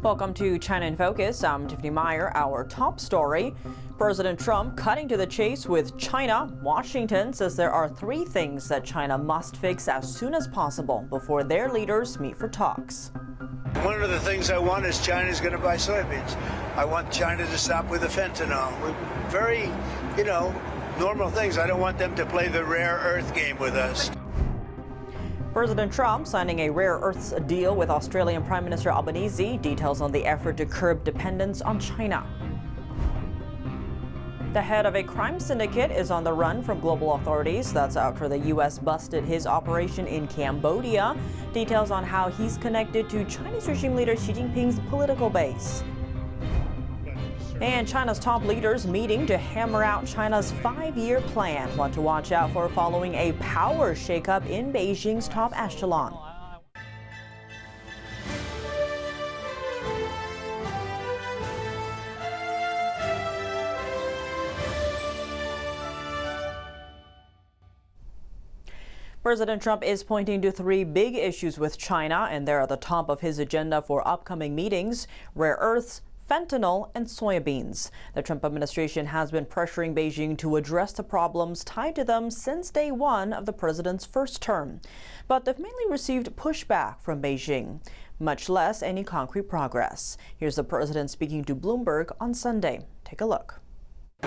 Welcome to China in Focus. I'm Tiffany Meyer. Our top story, President Trump cutting to the chase with China. Washington says there are three things that China must fix as soon as possible before their leaders meet for talks. One of the things I want is China's going to buy soybeans. I want China to stop with the fentanyl. Very, normal things. I don't want them to play the rare earth game with us. President Trump signing a rare earths deal with Australian Prime Minister Albanese. Details on the effort to curb dependence on China. The head of a crime syndicate is on the run from global authorities. That's after the U.S. busted his operation in Cambodia. Details on how he's connected to Chinese regime leader Xi Jinping's political base. And China's top leaders meeting to hammer out China's 5-year plan. What to watch out for following a power shakeup in Beijing's top echelon. President Trump is pointing to three big issues with China, and they're at the top of his agenda for upcoming meetings: rare earths, fentanyl, and soybeans. The Trump administration has been pressuring Beijing to address the problems tied to them since day one of the president's first term. But they've mainly received pushback from Beijing, much less any concrete progress. Here's the president speaking to Bloomberg on Sunday. Take a look.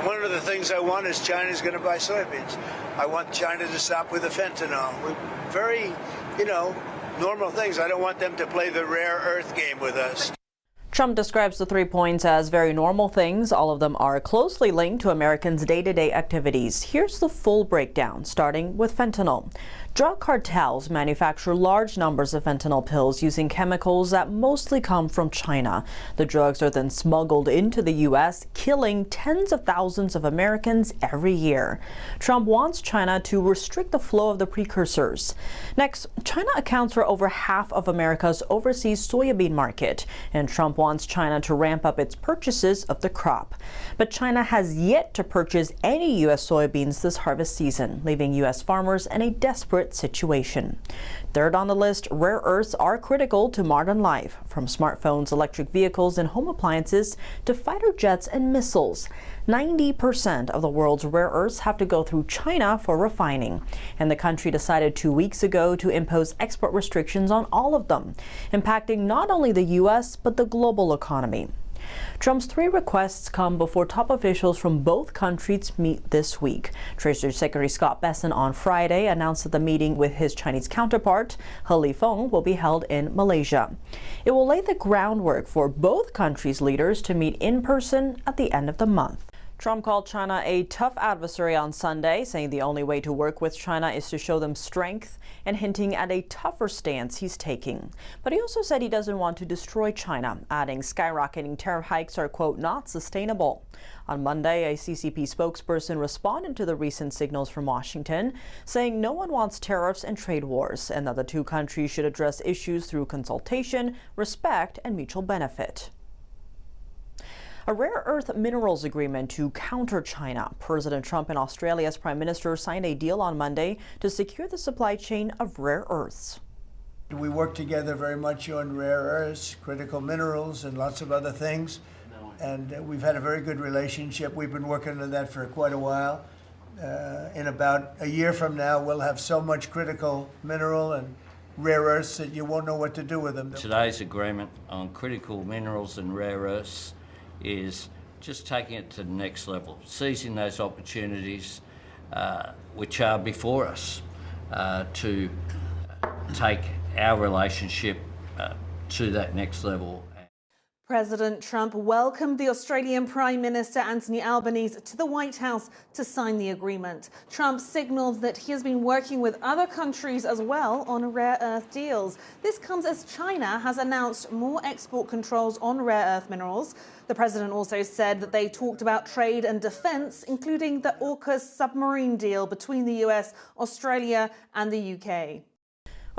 One of the things I want is China's going to buy soybeans. I want China to stop with the fentanyl. Very, normal things. I don't want them to play the rare earth game with us. Trump describes the 3 points as very normal things. All of them are closely linked to Americans' day-to-day activities. Here's the full breakdown, starting with fentanyl. Drug cartels manufacture large numbers of fentanyl pills using chemicals that mostly come from China. The drugs are then smuggled into the U.S., killing tens of thousands of Americans every year. Trump wants China to restrict the flow of the precursors. Next, China accounts for over half of America's overseas soybean market, and Trump wants China to ramp up its purchases of the crop. But China has yet to purchase any U.S. soybeans this harvest season, leaving U.S. farmers in a desperate situation. Third on the list, rare earths are critical to modern life, from smartphones, electric vehicles, and home appliances to fighter jets and missiles. 90% of the world's rare earths have to go through China for refining, and the country decided 2 weeks ago to impose export restrictions on all of them, impacting not only the U.S. but the global economy. Trump's 3 requests come before top officials from both countries meet this week. Treasury Secretary Scott Bessent on Friday announced that the meeting with his Chinese counterpart, He Lifeng, will be held in Malaysia. It will lay the groundwork for both countries' leaders to meet in person at the end of the month. Trump called China a tough adversary on Sunday, saying the only way to work with China is to show them strength, and hinting at a tougher stance he's taking. But he also said he doesn't want to destroy China, adding skyrocketing tariff hikes are, quote, not sustainable. On Monday, a CCP spokesperson responded to the recent signals from Washington, saying no one wants tariffs and trade wars, and that the two countries should address issues through consultation, respect, and mutual benefit. A rare earth minerals agreement to counter China. President Trump and Australia's Prime Minister signed a deal on Monday to secure the supply chain of rare earths. We work together very much on rare earths, critical minerals, and lots of other things. And we've had a very good relationship. We've been working on that for quite a while. In about a year from now, we'll have so much critical mineral and rare earths that you won't know what to do with them. Today's agreement on critical minerals and rare earths is just taking it to the next level, seizing those opportunities which are before us to take our relationship to that next level. President Trump welcomed the Australian Prime Minister Anthony Albanese to the White House to sign the agreement. Trump signaled that he has been working with other countries as well on rare earth deals. This comes as China has announced more export controls on rare earth minerals. The president also said that they talked about trade and defence, including the AUKUS submarine deal between the US, Australia and the UK.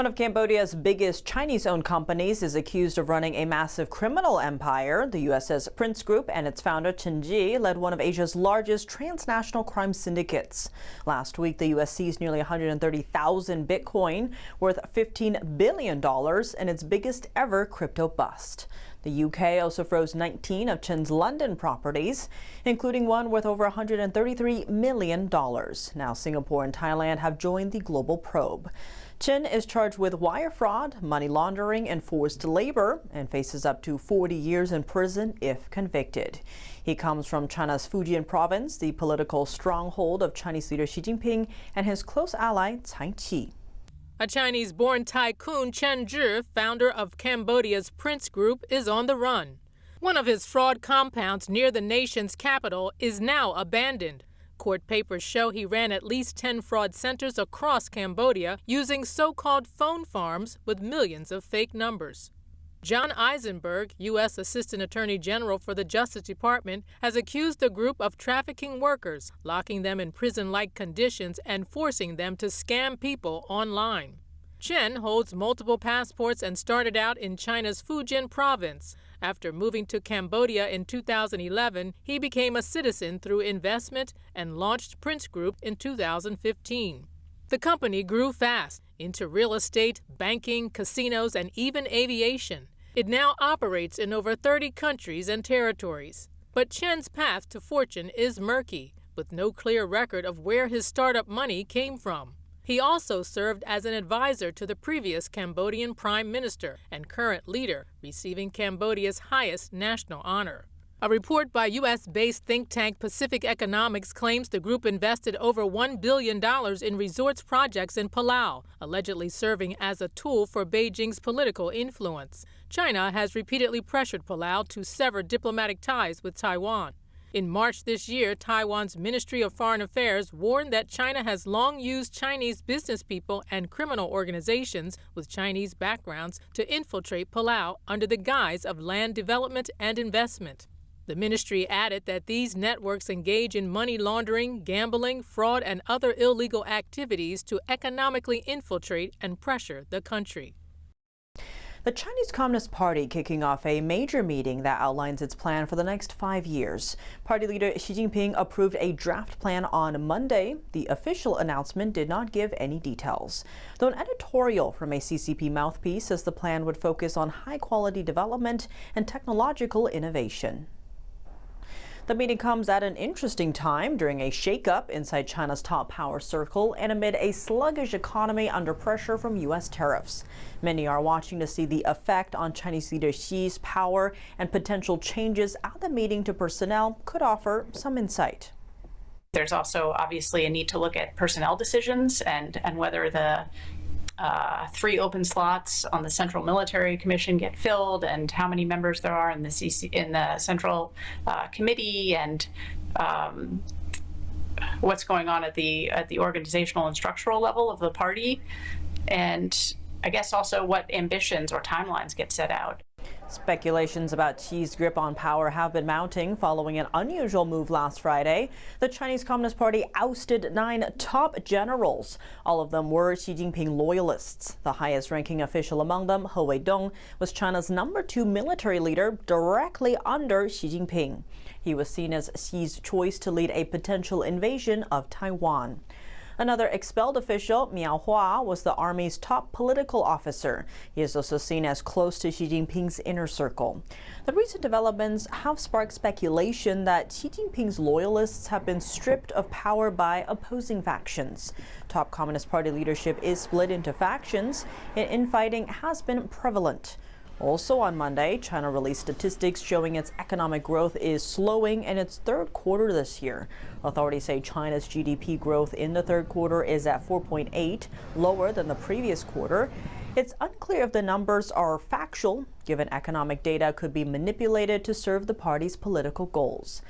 One of Cambodia's biggest Chinese-owned companies is accused of running a massive criminal empire. The U.S.'s Prince Group and its founder, Chen Ji, led one of Asia's largest transnational crime syndicates. Last week, the U.S. seized nearly 130,000 Bitcoin, worth $15 billion, in its biggest ever crypto bust. The U.K. also froze 19 of Chen's London properties, including one worth over $133 million. Now, Singapore and Thailand have joined the global probe. Chen is charged with wire fraud, money laundering, and forced labor, and faces up to 40 years in prison if convicted. He comes from China's Fujian province, the political stronghold of Chinese leader Xi Jinping and his close ally Tsai Ing-wen. A Chinese-born tycoon, Chen Ji, founder of Cambodia's Prince Group, is on the run. One of his fraud compounds near the nation's capital is now abandoned. Court papers show he ran at least 10 fraud centers across Cambodia using so-called phone farms with millions of fake numbers. John Eisenberg, U.S. Assistant Attorney General for the Justice Department, has accused the group of trafficking workers, locking them in prison-like conditions and forcing them to scam people online. Chen holds multiple passports and started out in China's Fujian province. After moving to Cambodia in 2011, he became a citizen through investment and launched Prince Group in 2015. The company grew fast into real estate, banking, casinos, and even aviation. It now operates in over 30 countries and territories. But Chen's path to fortune is murky, with no clear record of where his startup money came from. He also served as an advisor to the previous Cambodian prime minister and current leader, receiving Cambodia's highest national honor. A report by U.S.-based think tank Pacific Economics claims the group invested over $1 billion in resorts projects in Palau, allegedly serving as a tool for Beijing's political influence. China has repeatedly pressured Palau to sever diplomatic ties with Taiwan. In March this year, Taiwan's Ministry of Foreign Affairs warned that China has long used Chinese business people and criminal organizations with Chinese backgrounds to infiltrate Palau under the guise of land development and investment. The ministry added that these networks engage in money laundering, gambling, fraud, and other illegal activities to economically infiltrate and pressure the country. The Chinese Communist Party kicking off a major meeting that outlines its plan for the next 5 years. Party leader Xi Jinping approved a draft plan on Monday. The official announcement did not give any details, though an editorial from a CCP mouthpiece says the plan would focus on high-quality development and technological innovation. The meeting comes at an interesting time during a shakeup inside China's top power circle and amid a sluggish economy under pressure from U.S. tariffs. Many are watching to see the effect on Chinese leader Xi's power, and potential changes at the meeting to personnel could offer some insight. There's also obviously a need to look at personnel decisions and whether the 3 open slots on the Central Military Commission get filled, and how many members there are in the Central Committee, and what's going on at the organizational and structural level of the party, and I guess also what ambitions or timelines get set out. Speculations about Xi's grip on power have been mounting following an unusual move last Friday. The Chinese Communist Party ousted 9 top generals. All of them were Xi Jinping loyalists. The highest-ranking official among them, He Weidong, was China's #2 military leader, directly under Xi Jinping. He was seen as Xi's choice to lead a potential invasion of Taiwan. Another expelled official, Miao Hua, was the army's top political officer. He is also seen as close to Xi Jinping's inner circle. The recent developments have sparked speculation that Xi Jinping's loyalists have been stripped of power by opposing factions. Top Communist Party leadership is split into factions, and infighting has been prevalent. Also on Monday, China released statistics showing its economic growth is slowing in its third quarter this year. Authorities say China's GDP growth in the third quarter is at 4.8, lower than the previous quarter. It's unclear if the numbers are factual, given economic data could be manipulated to serve the party's political goals.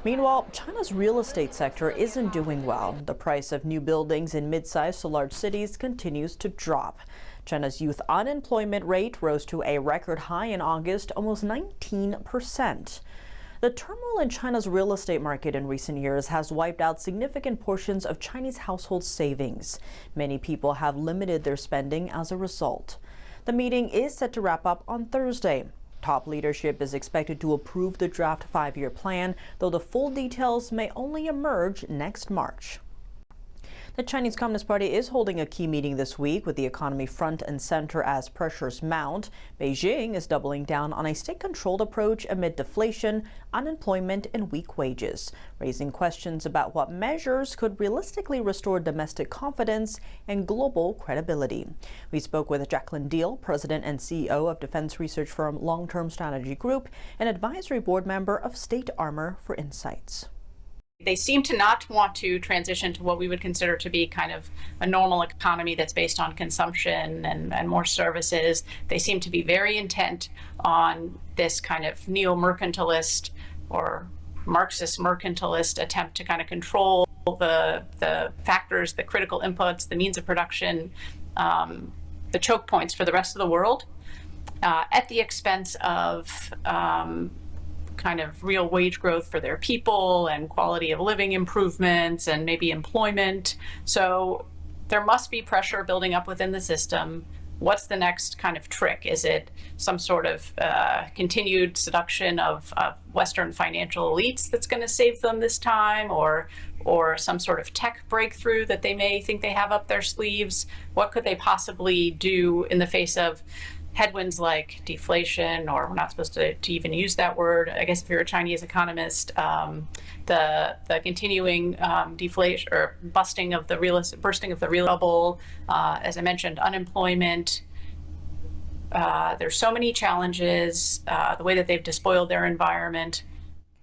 Meanwhile, China's real estate sector isn't doing well. The price of new buildings in mid-sized to large cities continues to drop. China's youth unemployment rate rose to a record high in August, almost 19%. The turmoil in China's real estate market in recent years has wiped out significant portions of Chinese household savings. Many people have limited their spending as a result. The meeting is set to wrap up on Thursday. Top leadership is expected to approve the draft 5-year plan, though the full details may only emerge next March. The Chinese Communist Party is holding a key meeting this week with the economy front and center as pressures mount. Beijing is doubling down on a state-controlled approach amid deflation, unemployment, and weak wages, raising questions about what measures could realistically restore domestic confidence and global credibility. We spoke with Jacqueline Deal, president and CEO of defense research firm Long-Term Strategy Group, and advisory board member of State Armor, for insights. They seem to not want to transition to what we would consider to be kind of a normal economy that's based on consumption and more services. They seem to be very intent on this kind of neo-mercantilist or Marxist mercantilist attempt to kind of control the factors, the critical inputs, the means of production, the choke points for the rest of the world, at the expense of kind of real wage growth for their people and quality of living improvements and maybe employment. So there must be pressure building up within the system. What's the next kind of trick? Is it some sort of continued seduction of Western financial elites that's going to save them this time, or some sort of tech breakthrough that they may think they have up their sleeves? What could they possibly do in the face of headwinds like deflation, or we're not supposed to even use that word, I guess, if you're a Chinese economist, the continuing deflation or bursting of the real bubble, as I mentioned, unemployment. There's so many challenges, the way that they've despoiled their environment.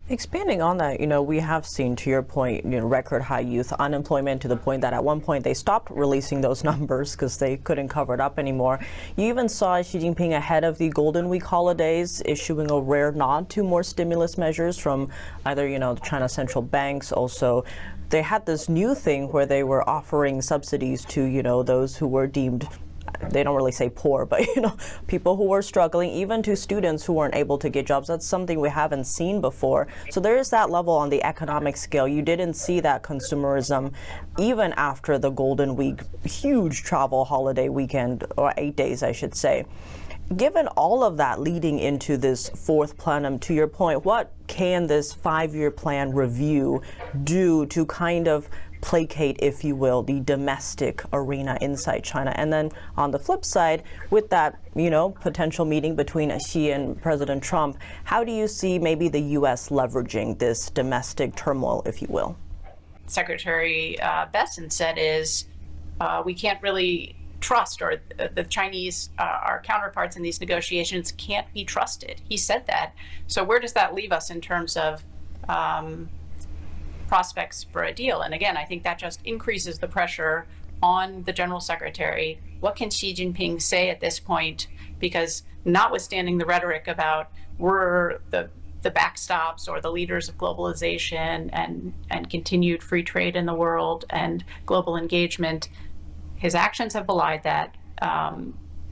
Expanding on that, we have seen, to your point, record high youth unemployment, to the point that at one point they stopped releasing those numbers because they couldn't cover it up anymore. You even saw Xi Jinping ahead of the Golden Week holidays issuing a rare nod to more stimulus measures from either, the China central banks. Also, they had this new thing where they were offering subsidies to, those who were deemed, they don't really say poor, but people who were struggling, even to students who weren't able to get jobs. That's something we haven't seen before. So there is that level on the economic scale. You didn't see that consumerism even after the Golden Week, huge travel holiday weekend, or 8 days, I should say. Given all of that leading into this fourth plenum, to your point, what can this 5-year plan review do to kind of placate, if you will, the domestic arena inside China? And then on the flip side, with that, potential meeting between Xi and President Trump, how do you see maybe the U.S. leveraging this domestic turmoil, if you will? Secretary Besson said is we can't really trust, or the Chinese, our counterparts in these negotiations can't be trusted. He said that. So where does that leave us in terms of prospects for a deal? And again, I think that just increases the pressure on the General Secretary. What can Xi Jinping say at this point? Because notwithstanding the rhetoric about we're the backstops or the leaders of globalization and continued free trade in the world and global engagement, his actions have belied that.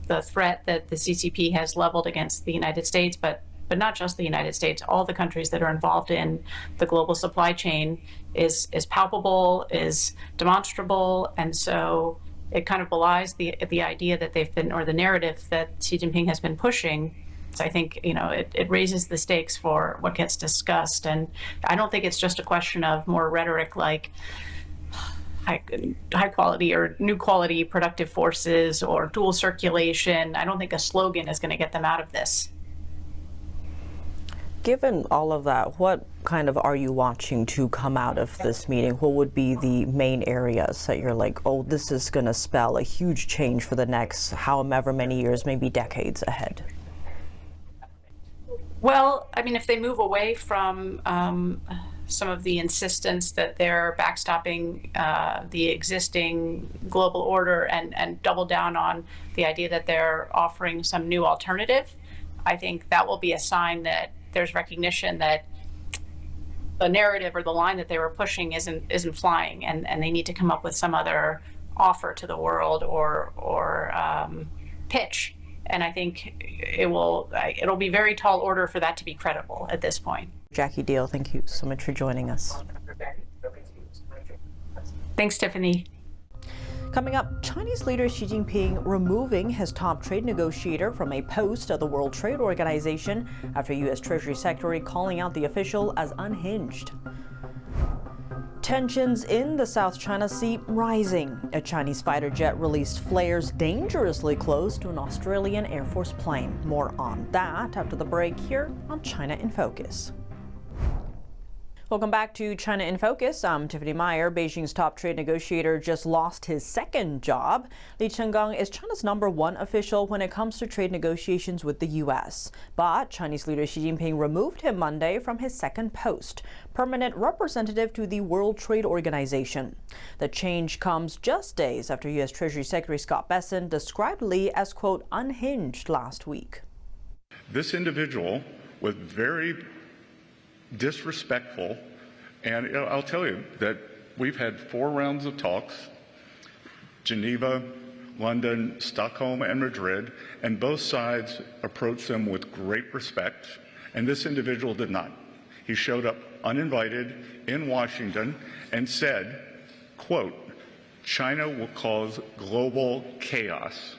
The threat that the CCP has leveled against the United States, but not just the United States, all the countries that are involved in the global supply chain is palpable, is demonstrable, and so it kind of belies the idea that they've been, or the narrative that Xi Jinping has been pushing. So I think, it raises the stakes for what gets discussed, and I don't think it's just a question of more rhetoric like high quality or new quality productive forces or dual circulation. I don't think a slogan is going to get them out of this. Given all of that, what kind of are you watching to come out of this meeting? What would be the main areas that you're like, oh, this is going to spell a huge change for the next however many years, maybe decades ahead? Well, I mean, if they move away from some of the insistence that they're backstopping the existing global order and double down on the idea that they're offering some new alternative, I think that will be a sign that there's recognition that the narrative or the line that they were pushing isn't flying, and they need to come up with some other offer to the world or pitch. And I think it'll be very tall order for that to be credible at this point. Jackie Deal, thank you so much for joining us. Thanks, Tiffany. Coming up, Chinese leader Xi Jinping removing his top trade negotiator from a post at the World Trade Organization after U.S. Treasury Secretary calling out the official as unhinged. Tensions in the South China Sea rising. A Chinese fighter jet released flares dangerously close to an Australian Air Force plane. More on that after the break here on China in Focus. Welcome back to China in Focus. I'm Tiffany Meyer. Beijing's top trade negotiator just lost his second job. Li Chenggang is China's #1 official when it comes to trade negotiations with the U.S. But Chinese leader Xi Jinping removed him Monday from his second post, permanent representative to the World Trade Organization. The change comes just days after U.S. Treasury Secretary Scott Bessent described Li as, quote, unhinged last week. This individual was very disrespectful, and I'll tell you that we've had 4 rounds of talks, Geneva, London, Stockholm, and Madrid, and both sides approached them with great respect, and this individual did not. He showed up uninvited in Washington and said, quote, China will cause global chaos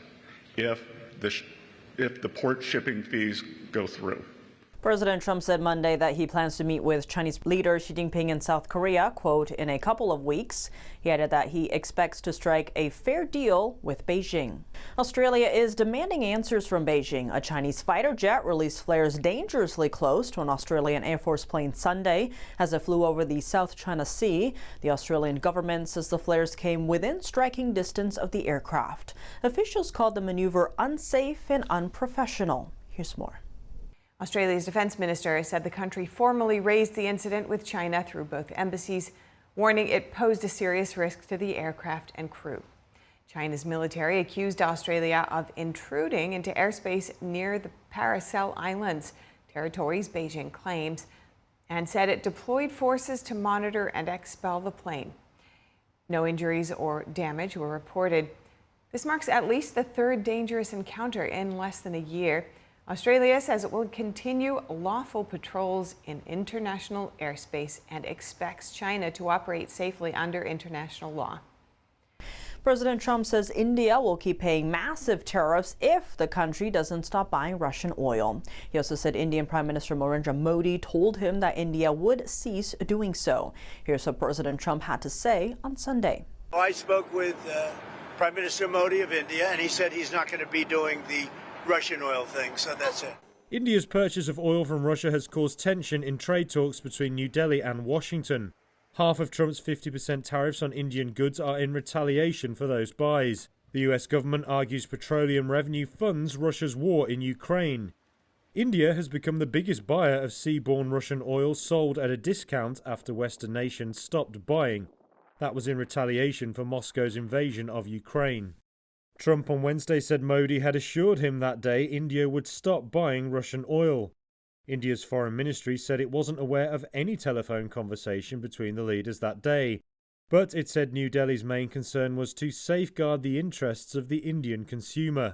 if the port shipping fees go through. President Trump said Monday that he plans to meet with Chinese leader Xi Jinping in South Korea, quote, in a couple of weeks. He added that he expects to strike a fair deal with Beijing. Australia is demanding answers from Beijing. A Chinese fighter jet released flares dangerously close to an Australian Air Force plane Sunday as it flew over the South China Sea. The Australian government says the flares came within striking distance of the aircraft. Officials called the maneuver unsafe and unprofessional. Here's more. Australia's defence minister said the country formally raised the incident with China through both embassies, warning it posed a serious risk to the aircraft and crew. China's military accused Australia of intruding into airspace near the Paracel Islands, territories Beijing claims, and said it deployed forces to monitor and expel the plane. No injuries or damage were reported. This marks at least the 3rd dangerous encounter in less than a year. Australia says it will continue lawful patrols in international airspace and expects China to operate safely under international law. President Trump says India will keep paying massive tariffs if the country doesn't stop buying Russian oil. He also said Indian Prime Minister Narendra Modi told him that India would cease doing so. Here's what President Trump had to say on Sunday. I spoke with Prime Minister Modi of India, and he said he's not going to be doing the Russian oil thing, so that's it. India's purchase of oil from Russia has caused tension in trade talks between New Delhi and Washington. Half of Trump's 50% tariffs on Indian goods are in retaliation for those buys. The US government argues petroleum revenue funds Russia's war in Ukraine. India has become the biggest buyer of seaborne Russian oil sold at a discount after Western nations stopped buying. That was in retaliation for Moscow's invasion of Ukraine. Trump on Wednesday said Modi had assured him that day India would stop buying Russian oil. India's foreign ministry said it wasn't aware of any telephone conversation between the leaders that day, but it said New Delhi's main concern was to safeguard the interests of the Indian consumer.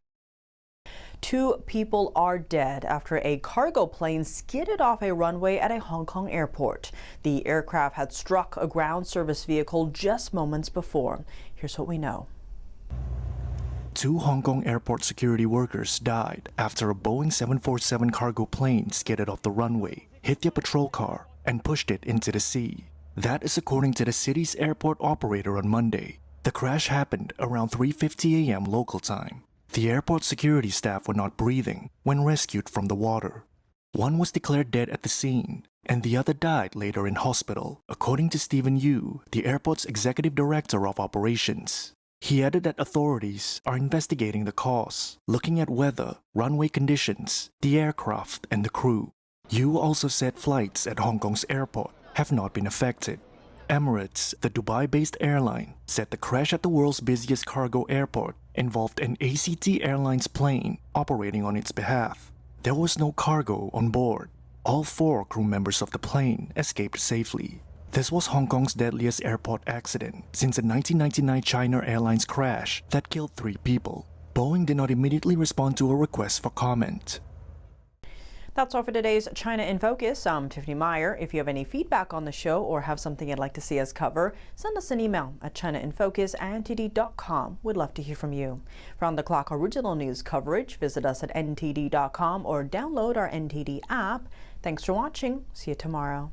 2 people are dead after a cargo plane skidded off a runway at a Hong Kong airport. The aircraft had struck a ground service vehicle just moments before. Here's what we know. 2 Hong Kong airport security workers died after a Boeing 747 cargo plane skidded off the runway, hit their patrol car, and pushed it into the sea. That is according to the city's airport operator on Monday. The crash happened around 3:50 a.m. local time. The airport security staff were not breathing when rescued from the water. One was declared dead at the scene, and the other died later in hospital, according to Stephen Yu, the airport's executive director of operations. He added that authorities are investigating the cause, looking at weather, runway conditions, the aircraft, and the crew. Yu also said flights at Hong Kong's airport have not been affected. Emirates, the Dubai-based airline, said the crash at the world's busiest cargo airport involved an ACT Airlines plane operating on its behalf. There was no cargo on board. All 4 crew members of the plane escaped safely. This was Hong Kong's deadliest airport accident since the 1999 China Airlines crash that killed 3 people. Boeing did not immediately respond to a request for comment. That's all for today's China in Focus. I'm Tiffany Meyer. If you have any feedback on the show or have something you'd like to see us cover, send us an email at chinainfocus@ntd.com. We'd love to hear from you. For on-the-clock original news coverage, visit us at ntd.com or download our NTD app. Thanks for watching. See you tomorrow.